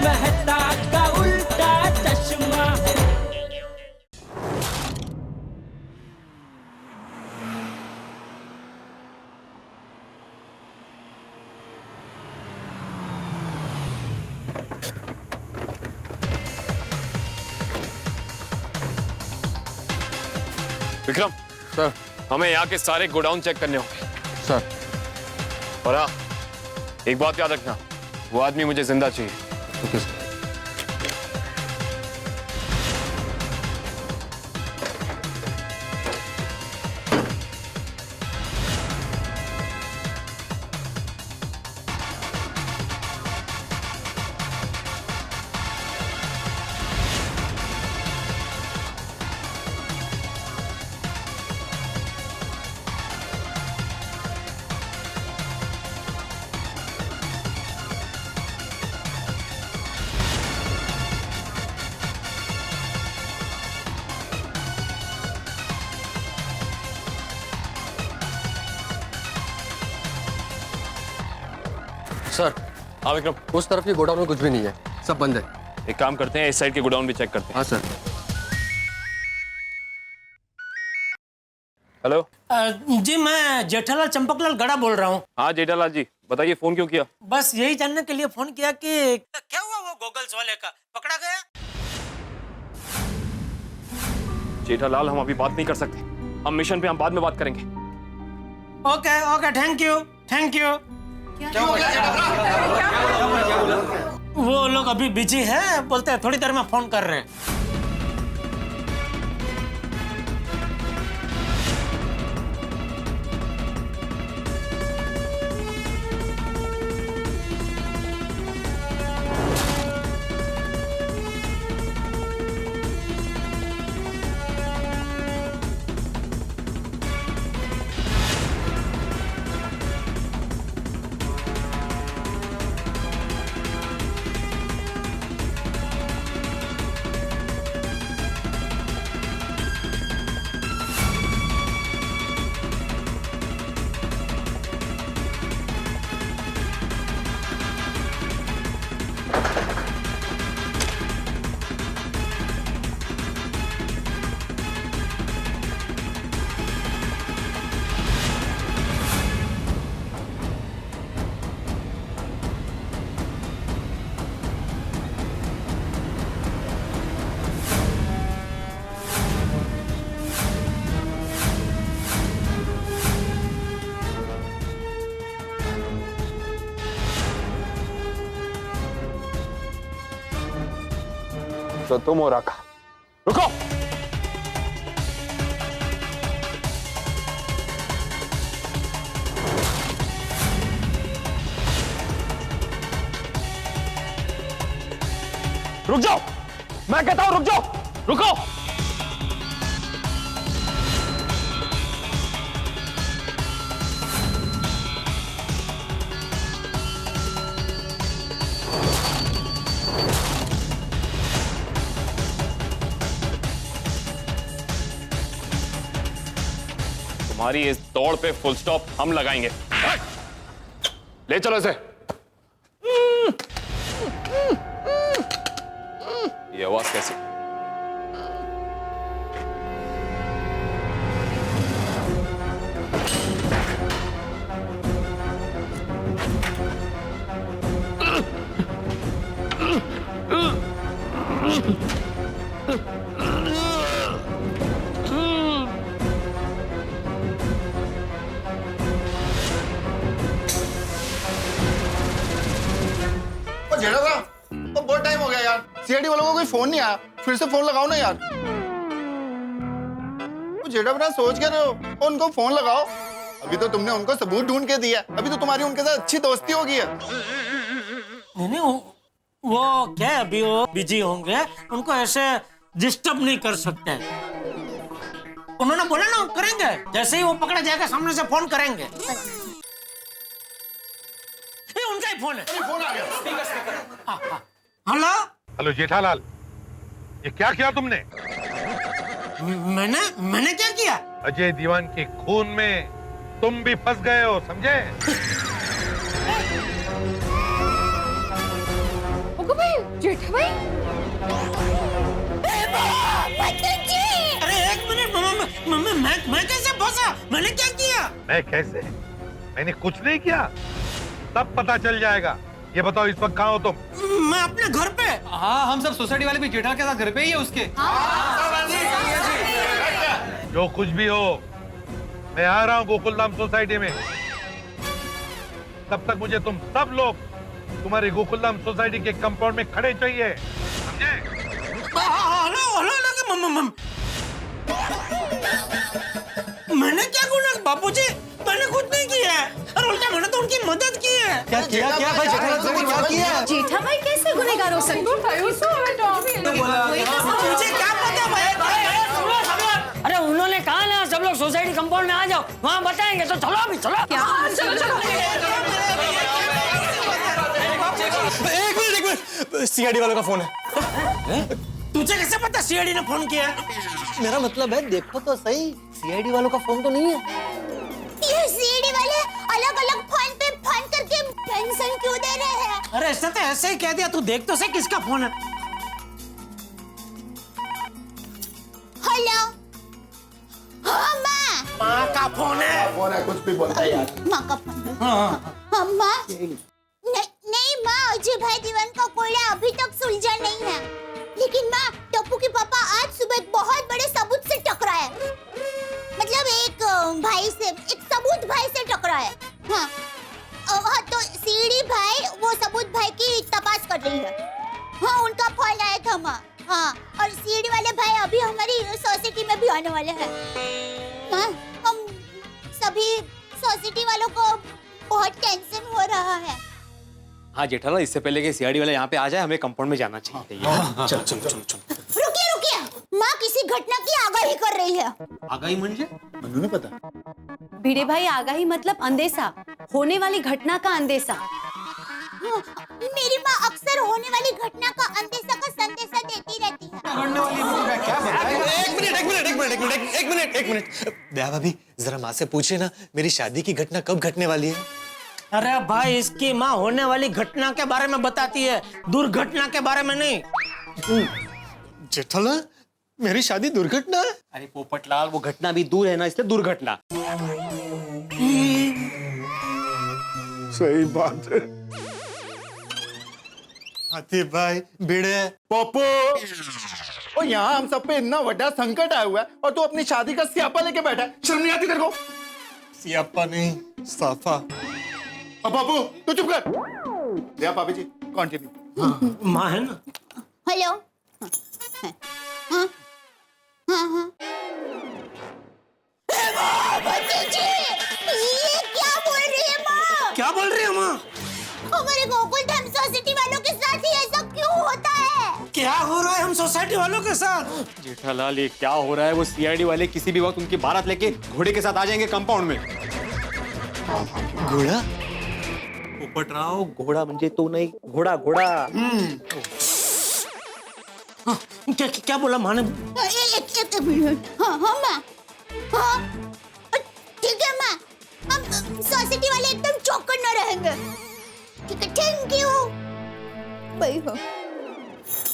मेहता का उल्टा चश्मा। विक्रम सर। हमें यहाँ के सारे गोडाउन चेक करने होंगे सर। और हाँ, एक बात याद रखना, वो आदमी मुझे जिंदा चाहिए। Okay sir. सर। हाँ विक्रम, उस तरफ के गोडाउन में कुछ भी नहीं है, सब बंद है। एक काम करते हैं, इस साइड के गोडाउन भी चेक करते हैं। हाँ सर। हेलो। जी मैं जेठालाल चंपकलाल गड़ा बोल रहा हूँ। हाँ जेठालाल जी, बताइए फोन क्यों किया? बस यही जानने के लिए फोन किया कि क्या हुआ वो गॉगल्स वाले का, पकड़ा गया? जेठालाल हम अभी बात नहीं कर सकते, हम मिशन पे हम बाद में बात करेंगे। Okay okay, thank you thank you. वो लोग अभी बिजी है, बोलते हैं थोड़ी देर में फोन कर रहे हैं। तो तुम हो रखा, रुको। रुक जाओ, मैं कहता हूं रुक जाओ, रुको। तुम्हारी इस दौड़ पे फुल स्टॉप हम लगाएंगे। ले चलो इसे। ये आवाज कैसी? जेठा साहब, तो बहुत टाइम हो गया यार, सीआईडी वालों को कोई फोन नहीं आया, फिर से फोन लगाओ ना यार। तो जेठा बना सोच क्या रहे हो, उनको फोन लगाओ। अभी तो तुमने उनको सबूत ढूंढ के दिया, अभी तो तुम्हारी उनके साथ अच्छी दोस्ती होगी है। नहीं वो क्या है, अभी वो बिजी होंगे, उनको ऐसे डिस्टर्ब नहीं कर सकते। उन्होंने बोला ना करेंगे, जैसे ही वो पकड़ा जाएगा सामने से फोन करेंगे। ये उनका ही फोन है। फोन आ गया। हेलो हेलो जेठालाल, ये क्या किया तुमने? मैंने क्या किया? अजय दीवान के खून में तुम भी फंस गए हो, समझे? ओगो भाई, जेठा भाई अरे एक मिनट, मैं कैसे फंसा? मैंने क्या किया? मैं कैसे? मैंने कुछ नहीं किया, तब पता चल जाएगा। ये बताओ इस वक्त कहाँ हो तुम? मैं अपने घर पे। हाँ, हम सब सोसाइटी वाले भी जेठा के साथ घर पे ही है उसके। जो कुछ भी हो, मैं आ रहा हूँ गोकुलधाम सोसाइटी में। तब तक मुझे तुम सब लोग तुम्हारी गोकुलधाम सोसाइटी के कंपाउंड में खड़े चाहिए, समझे? हेलो, मैंने क्या गुनाह बापूजी? मैंने कुछ नहीं किया है, और उल्टा मैंने तो उनकी मदद की है। क्या भाई जेठालाल ने क्या किया? जेठा भाई कैसे गुनहगार हो सकते? मुझे क्या पता भाई? अरे उन्होंने कहा ना सब लोग सोसाइटी कंपाउंड में आ जाओ, वहाँ बताएंगे। तो चलो अभी चलो। क्या? चलो एक मिनट, सीआईडी वालों का फोन है। तुझे कैसे पता सीआईडी ने फोन किया? मेरा मतलब है, देखो तो सही, सीआईडी वालों का फोन तो नहीं है। ये सीडी वाले अलग-अलग फोन पे फोन करके टेंशन क्यों दे रहे हैं? अरे ऐसा तो ऐसे ही कह दिया, तू देख तो सही किसका फोन है। हेलो, हाँ माँ का फोन है। कुछ भी बोलता है यार। माँ का फोन। हाँ माँ, नहीं माँ, अजय भाई दीवान का कोड़ा अभी तक सुलझा नहीं है। लेकिन माँ, टप्पू के पापा आज सुबह एक बहुत बड़े सबूत से टकराए। मतलब एक सबूत भाई से टकराए। हाँ, तो सीडी भाई वो सबूत भाई की तपास कर रही है। हाँ, उनका फोन आया था माँ। हाँ, और सीडी वाले भाई अभी हमारी सोसाइटी में भी आने वाले हैं। माँ, हम सभी सोसाइटी वालों को बहुत टेंशन हो रहा है। हाँ जेठालाल, इससे पहले कि सीआईडी वाले यहाँ पे आ जाए, हमें कंपाउंड में जाना चाहिए। चलो। रुकिए, माँ किसी घटना की आगाही कर रही है। आगाही म्हणजे? मनु ने पता। भिड़े भाई, आगाही मतलब अंदेशा, होने वाली घटना का अंदेशा। मेरी माँ अक्सर होने वाली घटना का अंदेशा का संदेशा देती रहती है। एक मिनट। दया भाभी, जरा माँ से पूछे ना, मेरी शादी की घटना कब घटने वाली है? अरे भाई, इसकी माँ होने वाली घटना के बारे में बताती है, दुर्घटना के बारे में नहीं। जेठालाल, मेरी शादी दुर्घटना है? अरे पोपटलाल, वो घटना भी दूर है ना, इसलिए दुर्घटना। सही बात है। हाथी भाई, भिड़े पप्पू, और यहाँ हम सब पे इतना बड़ा संकट आया हुआ है और तू अपनी शादी का स्यापा लेके बैठा है। शर्म नहीं आती तेरे को? सियापा नहीं, साफा। अब बाबू तू चुप कर। दया भाभी जी, कंटिन्यू। माँ है ना। हेलो, हाँ, भतीजी, ये क्या बोल रही है माँ? क्या बोल रही है माँ? हमारे गोकुलधाम सोसाइटी वालों के साथ ही ऐसा क्यों होता है? क्या हो रहा है हम सोसाइटी वालों के साथ? जेठालाल, ये क्या हो रहा है? वो सीआईडी वाले किसी भी वक्त उनकी बारात लेके घोड़े के साथ आ जाएंगे कंपाउंड में। घोड़ा? पोपटराव, घोड़ा म्हणजे तो नहीं, घोड़ा। क्या बोला माँ ने? एक मिनट। हाँ माँ, हाँ ठीक है माँ, हम सोसाइटी वाले एकदम चौकन्ना न रहेंगे। ठीक है, थैंक यू। भाई हो।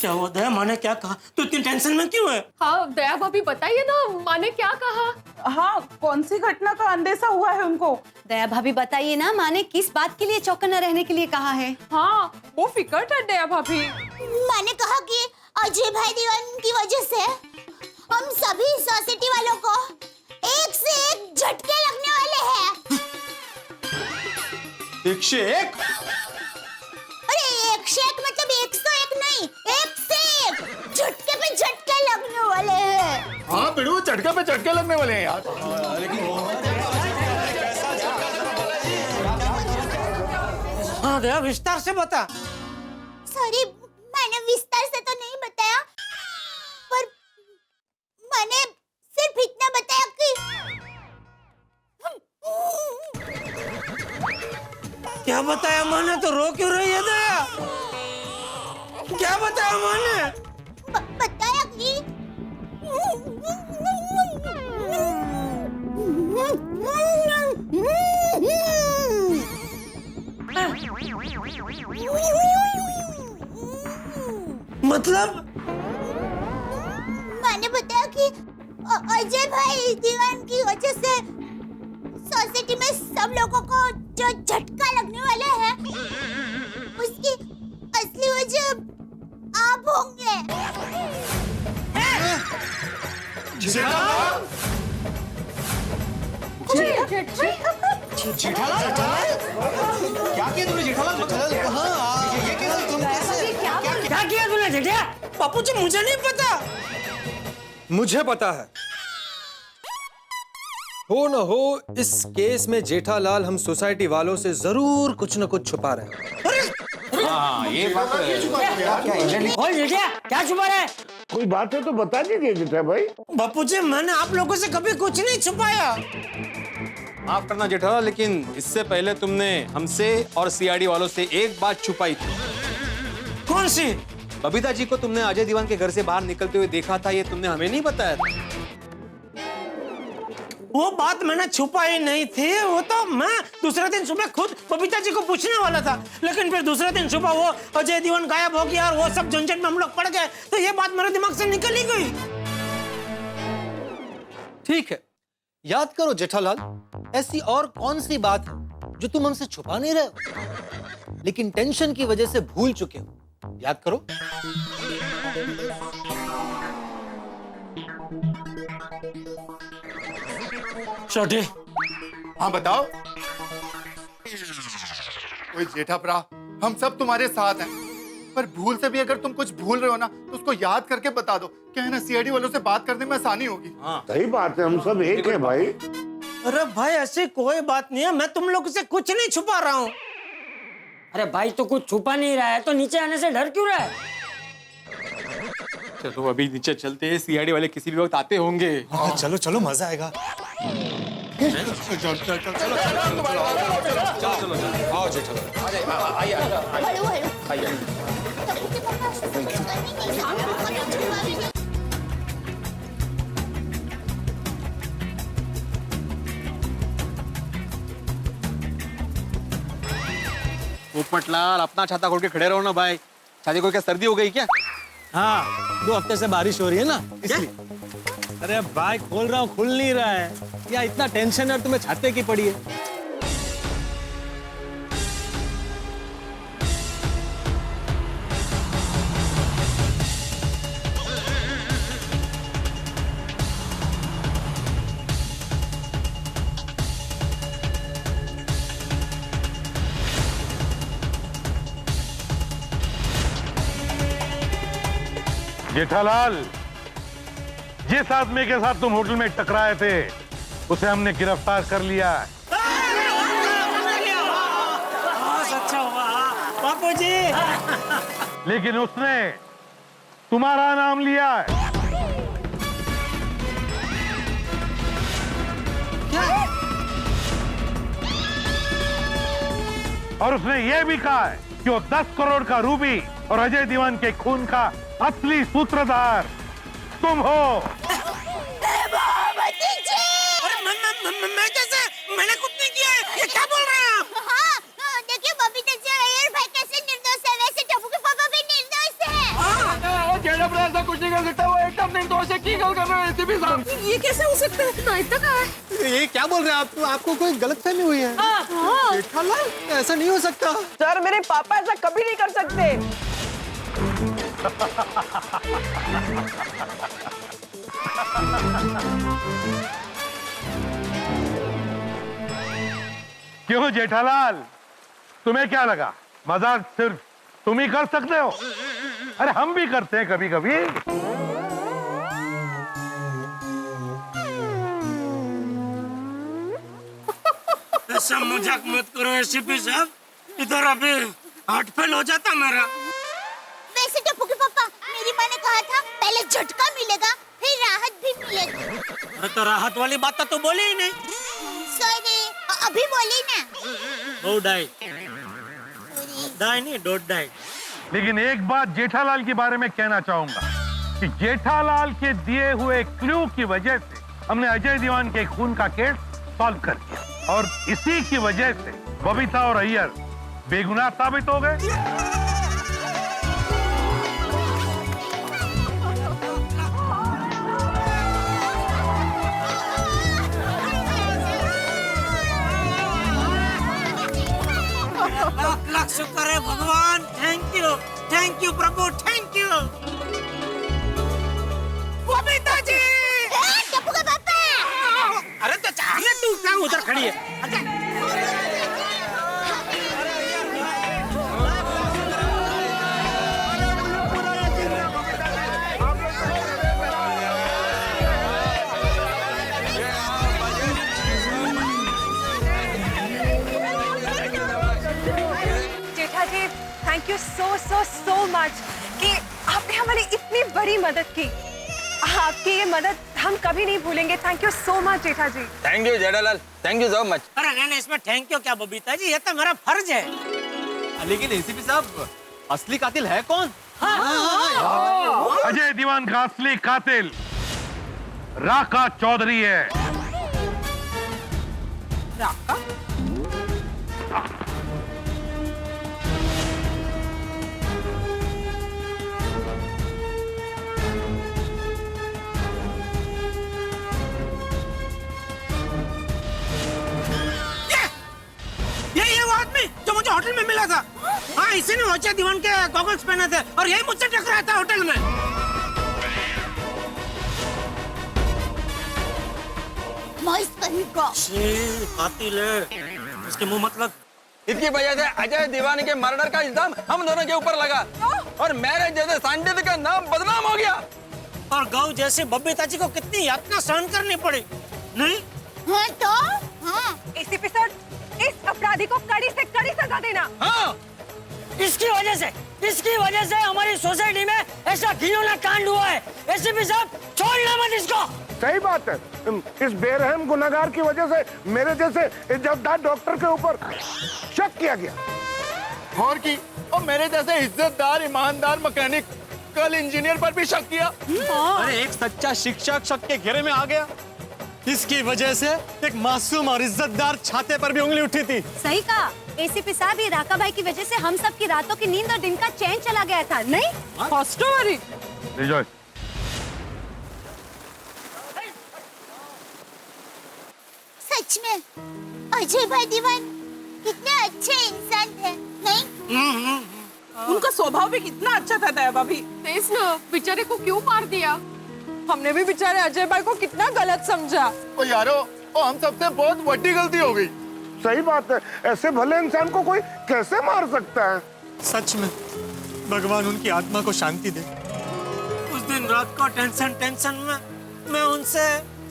क्या हुआ दया? माँ ने क्या कहा? तू इतनी टेंशन में क्यों है? हाँ दया भाभी, बताइए ना, माँ ने क्या कहा? हाँ, कौन सी घटना का अंदेशा हुआ है उनको? दया भाभी बताइए ना, माँ ने किस बात के लिए चौकन्ना रहने के लिए कहा है? हाँ, वो फिकर है दया भाभी। माँ ने कहा कि अजय भाई दीवान की वजह से हम सभी सोसाइटी वालों को एक से एक झटके लगने वाले हैं। 101? अरे 101 मतलब 101 नहीं, 1 से 1 झटके पे झटके लगने वाले हैं। हाँ बिड़ू, झटके पे झटके लगने वाले हैं यार। हाँ दया, विस्तार से बता। सॉरी, मैंने विस्तार से तो नहीं बताया, पर मैंने सिर्फ इतना बताया कि क्या बताया माँ ने? तो रो क्यों रही है दया? क्या बताया माँ ने? बताया कि मतलब मैंने बताया कि अजय भाई दीवान की वजह से सोसाइटी में सब लोगों को जो झटका लगने वाला है उसकी असली वजह आप होंगे। क्या किया तूने जेठालाल? हाँ, ये कैसे तुम कैसे क्या किया तूने जेठिया? बापूजी मुझे नहीं पता। मुझे पता है। हो न हो इस केस में जेठालाल हम सोसाइटी वालों से जरूर कुछ न कुछ छुपा रहे हैं। हाँ, ये बात तो है। बोल जेठिया, क्या छुपा रहा है? कोई बात है तो बता दीजिए जेठा भाई। बापूजी मैंने आप लोगों से कभी कुछ नहीं छुपाया। माफ करना जेठालाल, लेकिन इससे पहले तुमने हमसे और सीआईडी वालों से एक बात छुपाई थी। कौन सी? बबीता जी को तुमने अजय दीवान के घर से बाहर निकलते हुए देखा था, ये तुमने हमें नहीं बताया था। वो बात मैंने छुपाई नहीं थी। वो तो मैं दूसरे दिन सुबह खुद बबीता जी को पूछने वाला था, लेकिन फिर दूसरे दिन सुबह वो अजय दीवान गायब हो गया और वो सब झंझट में हम लोग पड़ गए, तो ये बात मेरे दिमाग से निकल ही गई। ठीक है, याद करो जेठालाल, ऐसी और कौन सी बात है जो तुम हमसे छुपा नहीं रहे हो लेकिन टेंशन की वजह से भूल चुके हो? याद करो। छोटे, हाँ बताओ। ओए जेठाप्रा, हम सब तुम्हारे साथ हैं, पर भूल से भी अगर तुम कुछ भूल रहे हो ना तो उसको याद करके बता दो। क्या है ना, सीआईडी वालों से बात करने में आसानी होगी। सही बात है, हम सब एक है भाई। अरे भाई ऐसी कोई बात नहीं है, मैं तुम लोग से कुछ नहीं छुपा रहा हूँ। अरे भाई तो कुछ छुपा नहीं रहा है तो नीचे आने से डर क्यों रहा है? चलो अभी नीचे चलते हैं, सीआईडी वाले किसी भी वक्त आते होंगे। हाँ, चलो चलो, मजा आएगा। आओ जेठालाल। Hello hello. टप्पू के पापा पोपटलाल, अपना छाता खोल के खड़े रहो ना भाई। छाती को क्या सर्दी हो गई क्या? हाँ, 2 हफ्ते से बारिश हो रही है ना, इसलिए। अरे भाई खोल रहा हूँ, खुल नहीं रहा है। या इतना टेंशन है और तुम्हें छाते की पड़ी है। जेठालाल, जिस आदमी के साथ तुम होटल में टकराए थे उसे हमने गिरफ्तार कर लिया है। अच्छा हुआ बापूजी। लेकिन उसने तुम्हारा नाम लिया है। और उसने ये भी कहा है कि वो 10 करोड़ का रूबी और अजय दीवान के खून का असली सूत्रधार तुम हो। मैं कैसे? मैंने कुछ नहीं किया है। ये क्या बोल रहे हैं आप? हाँ, देखिए बबीता जी और अय्यर भाई कैसे निर्दोष है, वैसे टप्पू के पापा भी निर्दोष है। जेठाप्रा ऐसा कुछ नहीं कर सकता, वो एकदम निर्दोष है। की गल कर रहे हैं एसीपी साहब? ये कैसे हो सकता है? ना इतना कहा है। ये क्या बोल रहे हैं आप? आपको कोई गलतफहमी हुई है? जेठालाल, ऐसा नहीं हो सकता। सर, मेरे पापा ऐसा कभी नहीं कर सकते। क्यों जेठालाल, तुम्हें क्या लगा मजाक सिर्फ तुम ही कर सकते हो? अरे हम भी करते हैं कभी कभी। ऐसा मजाक मत करो एसीपी साहब, इधर अभी हार्ट फेल हो जाता मेरा। वैसे टप्पू के पापा, मेरी माँ ने कहा था पहले झटका मिलेगा फिर राहत भी मिलेगी। अरे तो राहत वाली बात तो बोली ही नहीं। सॉरी, अभी बोली ना। Don't die. डाई नहीं, डोंट डाई। लेकिन एक बात जेठालाल के बारे में कहना चाहूंगा कि जेठालाल के दिए हुए क्लू की वजह से हमने अजय दीवान के खून का केस सॉल्व कर दिया और इसी की वजह से बबीता और अय्यर बेगुनाह साबित हो गए। थैंक यू प्रभु, थैंक यू। बबीता जी! टप्पू का पापा! अरे तो चाहे तू क्या उधर खड़ी है? जेठा ji, thank you so much कि आपने हमारी इतनी बड़ी मदद की। आपकी ये मदद हम कभी नहीं भूलेंगे। Thank you so much Jetha ji. Thank you Jethalal, thank you so much. अरे नहीं, इसमें थैंक यू क्या बबीता जी, ये तो मेरा फर्ज है। लेकिन एसीपी साहब, असली कातिल है कौन? अजय दीवान का असली कातिल राका चौधरी है। राका? ये वो आदमी जो मुझे होटल में मिला था। हाँ, इसी ने अजय दीवान के गॉगल्स पहने थे और यही मुझसे टकराया था होटल में। कातिल है, इसके मुंह मतलब। इसकी वजह से अजय दीवान के मर्डर का इल्जाम हम दोनों के ऊपर लगा और मेरे जैसे साइंटिस्ट का नाम बदनाम हो गया। और गौ जैसे बबीता जी को कितनी यातना सहन करनी पड़ी, नहीं? हाँ तो? हाँ। एसीपी सर, इस अपराधी को कड़ी से कड़ी सजा देना। हाँ, इसकी वजह से हमारी सोसाइटी में ऐसा घिनौना कांड हुआ है। एसीपी साहब, छोड़ना मत इसको। सही बात है, इस बेरहम गुनहगार की वजह से मेरे जैसे इज्जतदार डॉक्टर के ऊपर शक किया गया। और की और मेरे जैसे इज्जतदार ईमानदार मैकेनिक कल इंजीनियर पर भी शक किया। अरे एक सच्चा शिक्षक शक के घेरे में आ गया। इसकी वजह से एक मासूम और इज्जतदार छाते पर भी उंगली उठी थी। सही कहा एसीपी साहब, ये राका भाई की वजह से हम सब की रातों की नींद और दिन का चैन चला गया था, नहीं? सच में अजय भाई दीवान कितने अच्छे इंसान थे, नहीं? उनका स्वभाव भी कितना अच्छा था दया भाभी। तेज ना, बेचारे को क्यों मार दिया? हमने भी बेचारे अजय भाई को कितना गलत समझा। ओ यारो, ओ हम सबसे बहुत बड़ी गलती हो गई। सही बात है, ऐसे भले इंसान को कोई कैसे मार सकता है? सच में भगवान उनकी आत्मा को शांति दे। उस दिन रात को टेंशन में मैं उनसे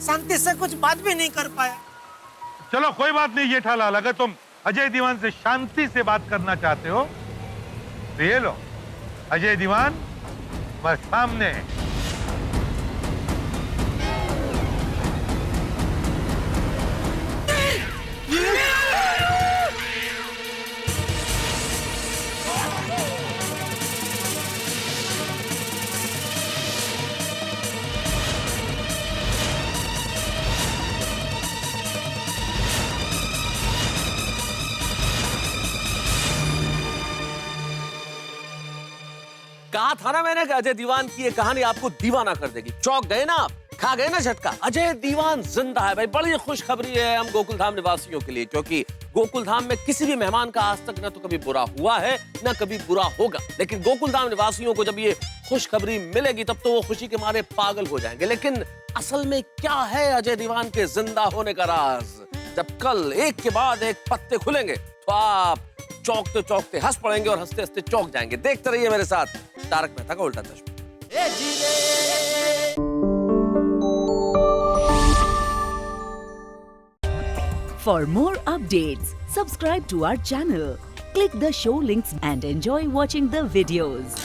शांति से कुछ बात भी नहीं कर पाया। चलो कोई बात नहीं जेठालाल, अगर तुम अजय दीवान से शांति से बात करना चाहते हो तो ये लो, अजय दीवान बस सामने है। कहा था ना मैंने कि अजय दीवान की ये कहानी आपको दीवाना कर देगी। चौंक गए ना आप, खा गए ना झटका। अजय दीवान जिंदा है भाई। बड़ी खुशखबरी है हम गोकुलधाम निवासियों के लिए, क्योंकि गोकुलधाम में किसी भी मेहमान का आज तक ना तो कभी बुरा हुआ है ना कभी बुरा होगा। लेकिन गोकुलधाम निवासियों को जब ये खुशखबरी मिलेगी तब तो वो खुशी के मारे पागल हो जाएंगे। लेकिन असल में क्या है अजय दीवान के जिंदा होने का राज? जब कल एक के बाद एक पत्ते खुलेंगे तो आप चौंकते चौंकते हंस पड़ेंगे और हंसते हंसते चौंक जाएंगे। देखते रहिए मेरे साथ तारक मेहता का उल्टा चश्मा। For more updates, subscribe to our channel, click the show links and enjoy watching the videos.